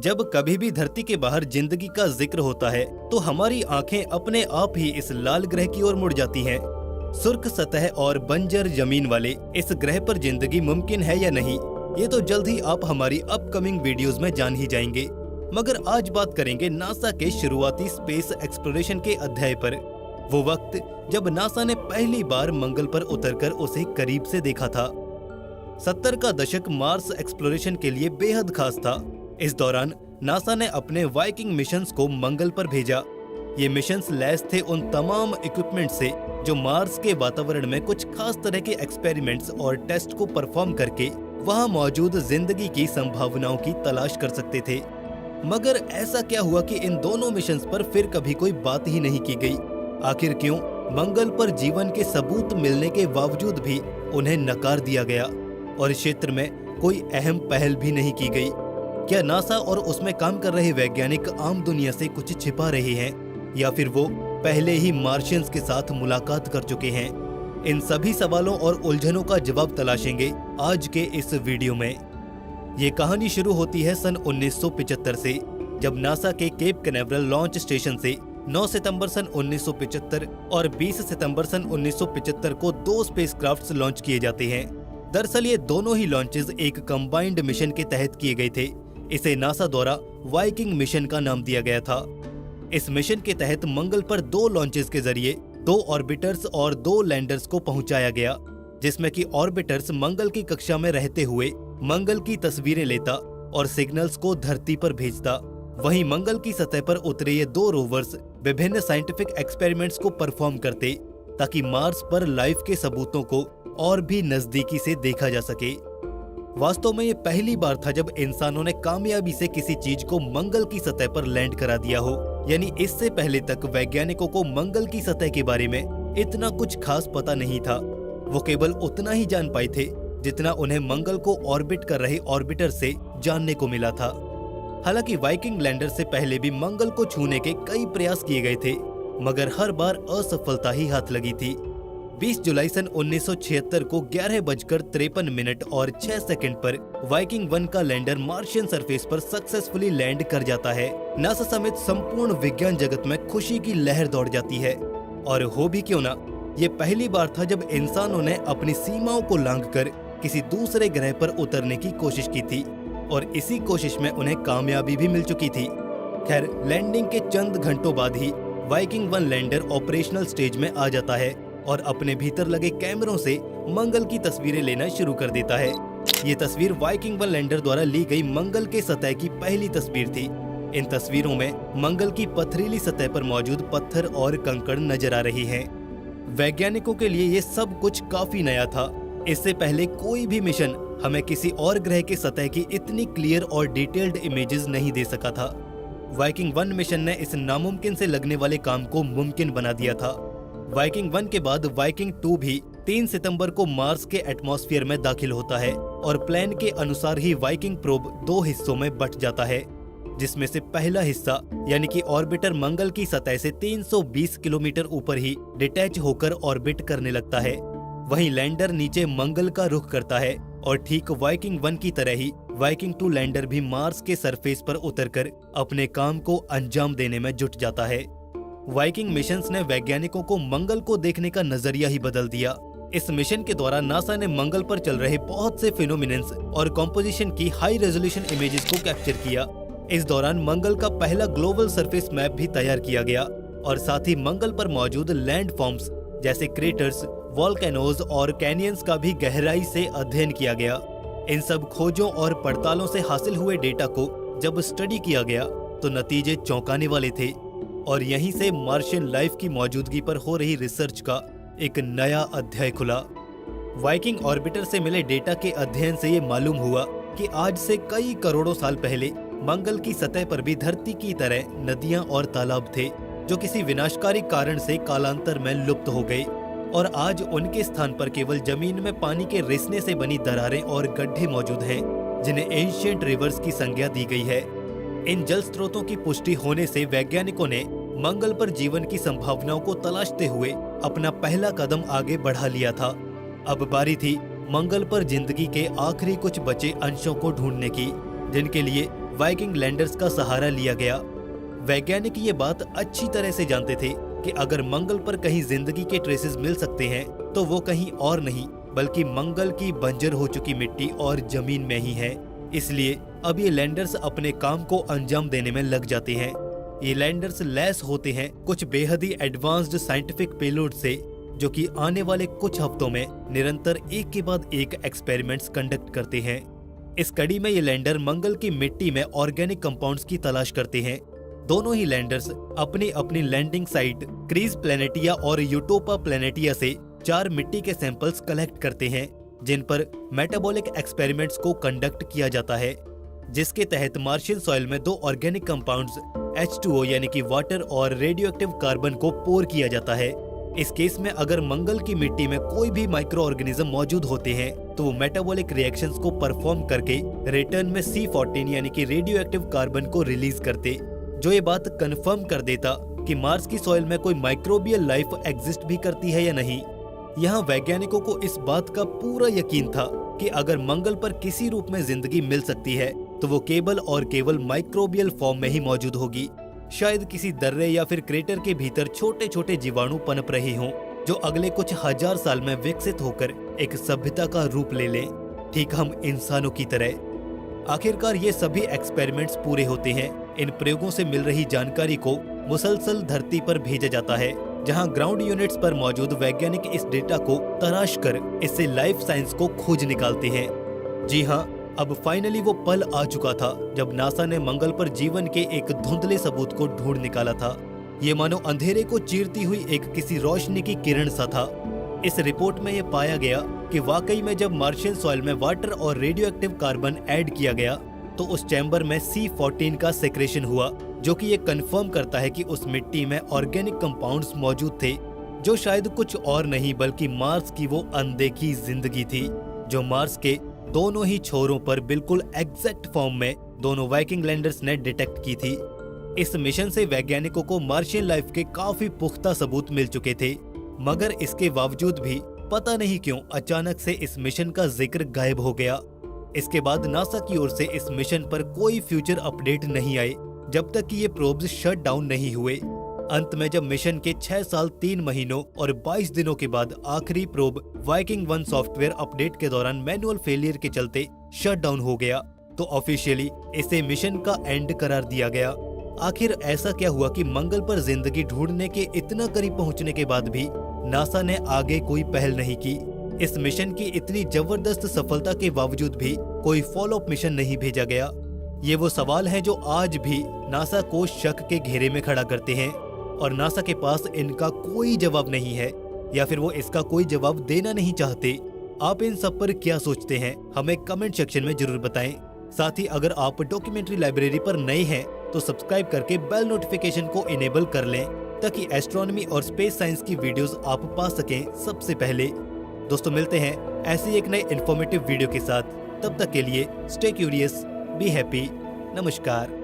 जब कभी भी धरती के बाहर जिंदगी का जिक्र होता है तो हमारी आंखें अपने आप ही इस लाल ग्रह की ओर मुड़ जाती हैं। सुर्ख सतह और बंजर जमीन वाले इस ग्रह पर जिंदगी मुमकिन है या नहीं, ये तो जल्द ही आप हमारी अपकमिंग वीडियोस में जान ही जाएंगे। मगर आज बात करेंगे नासा के शुरुआती स्पेस एक्सप्लोरेशन के अध्याय पर। वो वक्त जब नासा ने पहली बार मंगल पर उतरकर उसे करीब से देखा था। 70 का दशक मार्स एक्सप्लोरेशन के लिए बेहद खास था। इस दौरान नासा ने अपने वाइकिंग मिशंस को मंगल पर भेजा। ये मिशंस लैस थे उन तमाम इक्विपमेंट से जो मार्स के वातावरण में कुछ खास तरह के एक्सपेरिमेंट्स और टेस्ट को परफॉर्म करके वहां मौजूद जिंदगी की संभावनाओं की तलाश कर सकते थे। मगर ऐसा क्या हुआ कि इन दोनों मिशंस पर फिर कभी कोई बात ही नहीं की गई? आखिर क्यों मंगल पर जीवन के सबूत मिलने के बावजूद भी उन्हें नकार दिया गया और इस क्षेत्र में कोई अहम पहल भी नहीं की गई? क्या नासा और उसमें काम कर रहे वैज्ञानिक आम दुनिया से कुछ छिपा रहे हैं या फिर वो पहले ही मार्शियंस के साथ मुलाकात कर चुके हैं? इन सभी सवालों और उलझनों का जवाब तलाशेंगे आज के इस वीडियो में। ये कहानी शुरू होती है सन 1975 से, जब नासा के केप कैनावरल लॉन्च स्टेशन से 9 सितंबर सन 1975 और 20 सितंबर सन 1975 को 2 स्पेसक्राफ्ट्स लॉन्च किए जाते हैं। दरअसल ये दोनों ही लॉन्चेस एक कंबाइंड मिशन के तहत किए गए थे। इसे नासा द्वारा वाइकिंग मिशन का नाम दिया गया था। इस मिशन के तहत मंगल पर 2 लॉन्चेस के जरिए 2 ऑर्बिटर्स और 2 लैंडर्स को पहुंचाया गया, जिसमें कि ऑर्बिटर्स मंगल की कक्षा में रहते हुए मंगल की तस्वीरें लेता और सिग्नल्स को धरती पर भेजता। वहीं मंगल की सतह पर उतरे ये 2 रोवर्स विभिन्न साइंटिफिक एक्सपेरिमेंट्स को परफॉर्म करते ताकि मार्स पर लाइफ के सबूतों को और भी नजदीकी से देखा जा सके। वास्तव में ये पहली बार था जब इंसानों ने कामयाबी से किसी चीज को मंगल की सतह पर लैंड करा दिया हो। यानी इससे पहले तक वैज्ञानिकों को मंगल की सतह के बारे में इतना कुछ खास पता नहीं था। वो केवल उतना ही जान पाए थे जितना उन्हें मंगल को ऑर्बिट कर रहे ऑर्बिटर से जानने को मिला था। हालांकि वाइकिंग लैंडर से पहले भी मंगल को छूने के कई प्रयास किए गए थे, मगर हर बार असफलता ही हाथ लगी थी। 20 जुलाई सन 1976 को 11:53 और 6 सेकंड पर वाइकिंग 1 का लैंडर मार्शियन सरफेस पर सक्सेसफुली लैंड कर जाता है। नासा समेत संपूर्ण विज्ञान जगत में खुशी की लहर दौड़ जाती है। और हो भी क्यों ना, ये पहली बार था जब इंसानों ने अपनी सीमाओं को लांघकर किसी दूसरे ग्रह पर उतरने की कोशिश की थी और इसी कोशिश में उन्हें कामयाबी भी मिल चुकी थी। खैर, लैंडिंग के चंद घंटों बाद ही वाइकिंग 1 लैंडर ऑपरेशनल स्टेज में आ जाता है और अपने भीतर लगे कैमरों से मंगल की तस्वीरें लेना शुरू कर देता है। ये तस्वीर वाइकिंग 1 लैंडर द्वारा ली गई मंगल के सतह की पहली तस्वीर थी। इन तस्वीरों में मंगल की पथरीली सतह पर मौजूद पत्थर और कंकड़ नजर आ रही हैं। वैज्ञानिकों के लिए ये सब कुछ काफी नया था। इससे पहले कोई भी मिशन हमें किसी और ग्रह के सतह की इतनी क्लियर और डिटेल्ड इमेजेस नहीं दे सका था। वाइकिंग 1 मिशन ने इस नामुमकिन से लगने वाले काम को मुमकिन बना दिया था। वाइकिंग 1 के बाद वाइकिंग 2 भी 3 सितंबर को मार्स के एटमॉस्फेयर में दाखिल होता है और प्लान के अनुसार ही वाइकिंग प्रोब 2 हिस्सों में बंट जाता है, जिसमें से पहला हिस्सा यानी कि ऑर्बिटर मंगल की सतह से 320 किलोमीटर ऊपर ही डिटैच होकर ऑर्बिट करने लगता है। वहीं लैंडर नीचे मंगल का रुख करता है और ठीक वाइकिंग 1 की तरह ही वाइकिंग 2 लैंडर भी मार्स के सरफेस पर उतरकर अपने काम को अंजाम देने में जुट जाता है। वाइकिंग मिशंस ने वैज्ञानिकों को मंगल को देखने का नजरिया ही बदल दिया। इस मिशन के द्वारा नासा ने मंगल पर चल रहे बहुत से फिनोमिनन्स और कॉम्पोजिशन की हाई रेजोल्यूशन इमेजेस को कैप्चर किया। इस दौरान मंगल का पहला ग्लोबल सरफेस मैप भी तैयार किया गया और साथ ही मंगल पर मौजूद लैंड फॉर्म्स जैसे क्रेटर्स, वॉल्केनोज और कैनियंस का भी गहराई से अध्ययन किया गया। इन सब खोजों और पड़तालों से हासिल हुए डेटा को जब स्टडी किया गया तो नतीजे चौंकाने वाले थे और यहीं से मार्शियन लाइफ की मौजूदगी पर हो रही रिसर्च का एक नया अध्याय खुला। वाइकिंग ऑर्बिटर से मिले डेटा के अध्ययन से ये मालूम हुआ कि आज से कई करोड़ों साल पहले मंगल की सतह पर भी धरती की तरह नदियां और तालाब थे, जो किसी विनाशकारी कारण से कालांतर में लुप्त हो गए और आज उनके स्थान पर केवल जमीन में पानी के रिसने से बनी दरारें और गड्ढे मौजूद हैं, जिन्हें एंशिएंट रिवर्स की संज्ञा दी गई है। इन जल स्रोतों की पुष्टि होने से वैज्ञानिकों ने मंगल पर जीवन की संभावनाओं को तलाशते हुए अपना पहला कदम आगे बढ़ा लिया था। अब बारी थी मंगल पर जिंदगी के आखिरी कुछ बचे अंशों को ढूंढने की, जिनके लिए वाइकिंग लैंडर्स का सहारा लिया गया। वैज्ञानिक ये बात अच्छी तरह से जानते थे कि अगर मंगल पर कहीं जिंदगी के ट्रेसेस मिल सकते हैं तो वो कहीं और नहीं बल्कि मंगल की बंजर हो चुकी मिट्टी और जमीन में ही है। इसलिए अब ये लैंडर्स अपने काम को अंजाम देने में लग जाते हैं। ये लैंडर्स लैस होते हैं कुछ बेहद ही एडवांस्ड साइंटिफिक पेलोड से, जो कि आने वाले कुछ हफ्तों में निरंतर एक के बाद एक एक्सपेरिमेंट्स कंडक्ट करते हैं। इस कड़ी में ये लैंडर मंगल की मिट्टी में ऑर्गेनिक कंपाउंड्स की तलाश करते हैं। दोनों ही लैंडर्स अपनी अपनी लैंडिंग साइट क्रीज प्लेनेटिया और यूटोपा प्लेनेटिया से 4 मिट्टी के सैंपल्स कलेक्ट करते हैं, जिन पर मेटाबॉलिक एक्सपेरिमेंट्स को कंडक्ट किया जाता है, जिसके तहत मार्शियन सॉइल में 2 ऑर्गेनिक कंपाउंड्स H2O यानी कि वाटर और रेडियो एक्टिव कार्बन को पोर किया जाता है। इस केस में अगर मंगल की मिट्टी में कोई भी माइक्रो ऑर्गेनिज्म मौजूद होते हैं तो वो मेटाबॉलिक रिएक्शंस को परफॉर्म करके रिटर्न में C14 यानी कि रेडियो एक्टिव कार्बन को रिलीज करते, जो ये बात कंफर्म कर देता कि मार्स की सॉइल में कोई माइक्रोबियल लाइफ एग्जिस्ट भी करती है या नहीं। यहाँ वैज्ञानिकों को इस बात का पूरा यकीन था कि अगर मंगल पर किसी रूप में जिंदगी मिल सकती है तो वो केवल और केवल माइक्रोबियल फॉर्म में ही मौजूद होगी। शायद किसी दर्रे या फिर क्रेटर के भीतर छोटे छोटे जीवाणु पनप रहे हों, जो अगले कुछ हजार साल में विकसित होकर एक सभ्यता का रूप ले लें, ठीक हम इंसानों की तरह। आखिरकार ये सभी एक्सपेरिमेंट्स पूरे होते हैं। इन प्रयोगों से मिल रही जानकारी को मुसलसल धरती पर भेजा जाता है, जहां ग्राउंड यूनिट्स पर मौजूद वैज्ञानिक इस डेटा को तराश कर इससे लाइफ साइंस को खोज निकालते हैं। जी हाँ, अब फाइनली वो पल आ चुका था जब नासा ने मंगल पर जीवन के एक धुंधले सबूत को ढूंढ निकाला था। ये मानो अंधेरे को चीरती हुई एक किसी रोशनी की किरण सा था। इस रिपोर्ट में ये पाया गया कि वाकई में जब मार्शियन सॉइल में वाटर और रेडियो एक्टिव कार्बन ऐड किया गया तो उस चैम्बर में C14 का सेक्रेशन हुआ, जो कि ये कंफर्म करता है कि उस मिट्टी में ऑर्गेनिक कंपाउंड्स मौजूद थे, जो शायद कुछ और नहीं बल्कि मार्स की वो अनदेखी जिंदगी थी, जो मार्स के दोनों ही छोरों पर बिल्कुल एग्जैक्ट फॉर्म में दोनों वाइकिंग लैंडर्स ने डिटेक्ट की थी। इस मिशन से वैज्ञानिकों को मार्शियन लाइफ के काफी पुख्ता सबूत मिल चुके थे, मगर इसके बावजूद भी पता नहीं क्यों अचानक से इस मिशन का जिक्र गायब हो गया। इसके बाद नासा की ओर से इस मिशन पर कोई फ्यूचर अपडेट नहीं आए जब तक कि ये प्रोब्स शट डाउन नहीं हुए। अंत में जब मिशन के 6 साल 3 महीनों और 22 दिनों के बाद आखिरी प्रोब वाइकिंग 1 सॉफ्टवेयर अपडेट के दौरान मैनुअल फेलियर के चलते शट डाउन हो गया, तो ऑफिशियली इसे मिशन का एंड करार दिया गया। आखिर ऐसा क्या हुआ कि मंगल पर जिंदगी ढूंढने के इतना करीब पहुंचने के बाद भी नासा ने आगे कोई पहल नहीं की? इस मिशन की इतनी जबरदस्त सफलता के बावजूद भी कोई फॉलो अप मिशन नहीं भेजा गया। ये वो सवाल हैं जो आज भी नासा को शक के घेरे में खड़ा करते हैं, और नासा के पास इनका कोई जवाब नहीं है, या फिर वो इसका कोई जवाब देना नहीं चाहते। आप इन सब पर क्या सोचते हैं, हमें कमेंट सेक्शन में जरूर बताएं। साथ ही अगर आप डॉक्यूमेंट्री लाइब्रेरी पर नए हैं तो सब्सक्राइब करके बेल नोटिफिकेशन को इनेबल कर लें, ताकि एस्ट्रोनॉमी और स्पेस साइंस की वीडियोस आप पा सकें सबसे पहले। दोस्तों, मिलते हैं ऐसे एक नए इन्फॉर्मेटिव वीडियो के साथ। तब तक के लिए स्टे क्यूरियस, बी हैप्पी, नमस्कार।